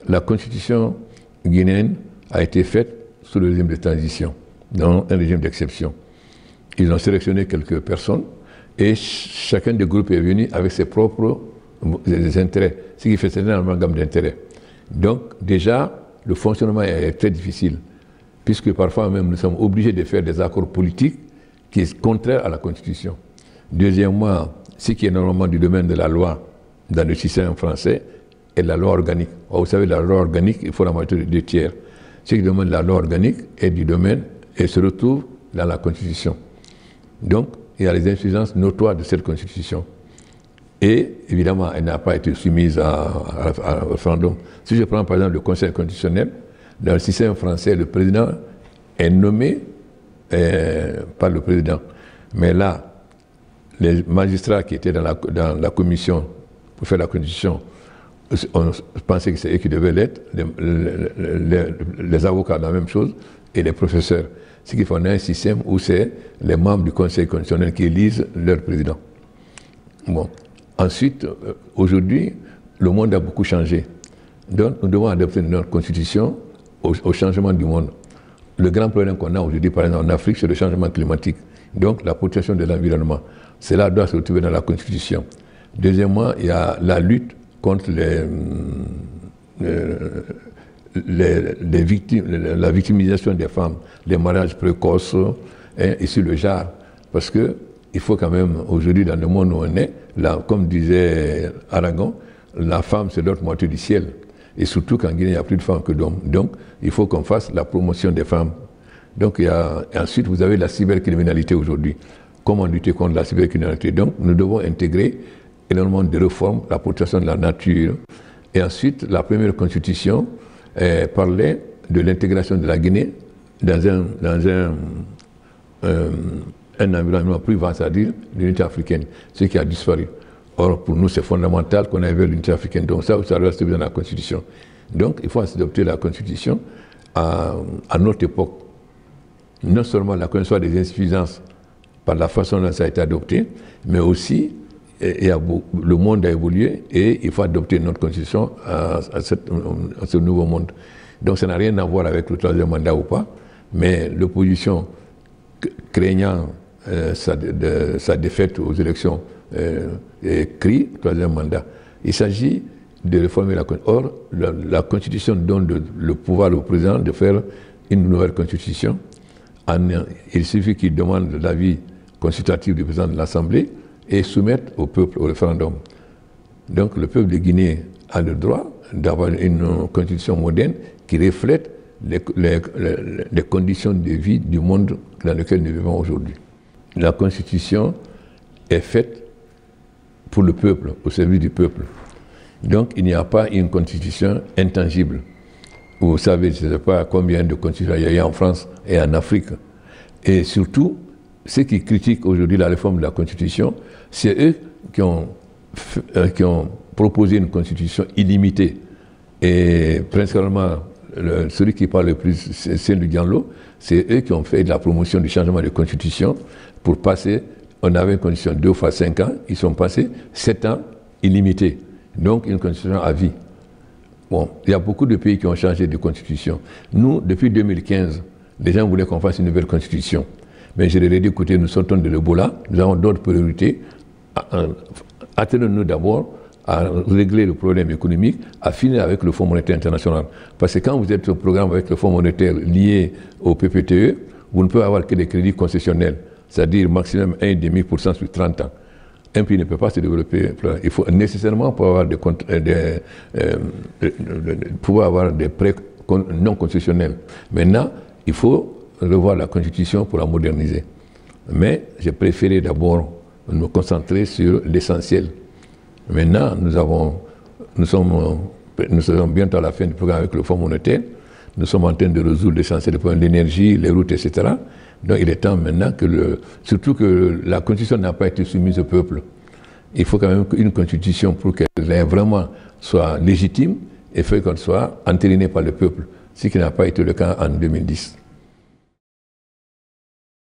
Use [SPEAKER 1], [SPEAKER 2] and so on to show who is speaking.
[SPEAKER 1] La constitution guinéenne a été faite sous le régime de transition, dans un régime d'exception. Ils ont sélectionné quelques personnes et chacun des groupes est venu avec ses propres intérêts, ce qui fait une amalgame d'intérêts. Donc déjà, le fonctionnement est très difficile, puisque parfois même nous sommes obligés de faire des accords politiques qui sont contraires à la Constitution. Deuxièmement, ce qui est normalement du domaine de la loi dans le système français est la loi organique. Vous savez, la loi organique, il faut la majorité de 2/3. Ce qui demande la loi organique est du domaine et se retrouve dans la Constitution. Donc, il y a les insuffisances notoires de cette Constitution. Et évidemment, elle n'a pas été soumise à référendum. Si je prends par exemple le Conseil constitutionnel, dans le système français, le président est nommé par le président. Mais là, les magistrats qui étaient dans la commission pour faire la Constitution, on pensait que c'est eux qui devaient l'être, les avocats la même chose, et les professeurs. Ce qui fait qu'on a un système où c'est les membres du Conseil constitutionnel qui élisent leur président. Bon. Ensuite, aujourd'hui, le monde a beaucoup changé. Donc, nous devons adapter notre constitution au changement du monde. Le grand problème qu'on a aujourd'hui, par exemple, en Afrique, c'est le changement climatique. Donc, la protection de l'environnement. Cela doit se retrouver dans la constitution. Deuxièmement, il y a la lutte contre la victimisation des femmes, les mariages précoces, et sur le genre. Parce que il faut quand même, aujourd'hui, dans le monde où on est, là, comme disait Aragon, la femme, c'est l'autre moitié du ciel. Et surtout qu'en Guinée, il n'y a plus de femmes que d'hommes. Donc, il faut qu'on fasse la promotion des femmes. Donc, ensuite, vous avez la cybercriminalité aujourd'hui. Comment lutter contre la cybercriminalité? Donc, nous devons intégrer énormément de réformes, la protection de la nature. Et ensuite, la première constitution parlait de l'intégration de la Guinée dans un environnement plus vaste, c'est-à-dire l'unité africaine, ce qui a disparu. Or, pour nous, c'est fondamental qu'on aille vers l'unité africaine. Donc ça doit se dans la Constitution. Donc, il faut adopter la Constitution à notre époque. Non seulement la connaissance des insuffisances par la façon dont ça a été adopté, mais aussi, le monde a évolué et il faut adopter notre Constitution à ce nouveau monde. Donc ça n'a rien à voir avec le troisième mandat ou pas, mais l'opposition craignant sa défaite aux élections crie troisième mandat. Il s'agit de réformer la Constitution. Or, la Constitution donne le pouvoir au président de faire une nouvelle Constitution. Il suffit qu'il demande l'avis consultatif du président de l'Assemblée et soumettre au peuple au référendum. Donc le peuple de Guinée a le droit d'avoir une constitution moderne qui reflète les conditions de vie du monde dans lequel nous vivons aujourd'hui. La constitution est faite pour le peuple, au service du peuple. Donc il n'y a pas une constitution intangible. Vous savez, je ne sais pas combien de constitutions il y a en France et en Afrique. Et surtout, ceux qui critiquent aujourd'hui la réforme de la Constitution, c'est eux qui ont proposé une Constitution illimitée. Et principalement, celui qui parle le plus, c'est Cellou Diallo, c'est eux qui ont fait de la promotion du changement de Constitution pour passer, on avait une Constitution 2 fois 5 ans, ils sont passés 7 ans illimité. Donc une Constitution à vie. Bon, il y a beaucoup de pays qui ont changé de Constitution. Nous, depuis 2015, les gens voulaient qu'on fasse une nouvelle Constitution. Mais je leur ai dit, écoutez, nous sortons de l'Ebola, nous avons d'autres priorités. Attendons-nous d'abord à régler le problème économique, à finir avec le Fonds monétaire international. Parce que quand vous êtes au programme avec le Fonds monétaire lié au PPTE, vous ne pouvez avoir que des crédits concessionnels, c'est-à-dire maximum 1,5% sur 30 ans. Un pays ne peut pas se développer. Il faut nécessairement pouvoir avoir des prêts non concessionnels. Maintenant, il faut revoir la Constitution pour la moderniser. Mais j'ai préféré d'abord me concentrer sur l'essentiel. Maintenant, nous serons bientôt à la fin du programme avec le Fonds monétaire. Nous sommes en train de résoudre l'essentiel des problèmes de l'énergie, les routes, etc. Donc il est temps maintenant surtout que la Constitution n'a pas été soumise au peuple. Il faut quand même une Constitution pour qu'elle vraiment soit légitime et qu'elle soit entérinée par le peuple, ce qui n'a pas été le cas en 2010.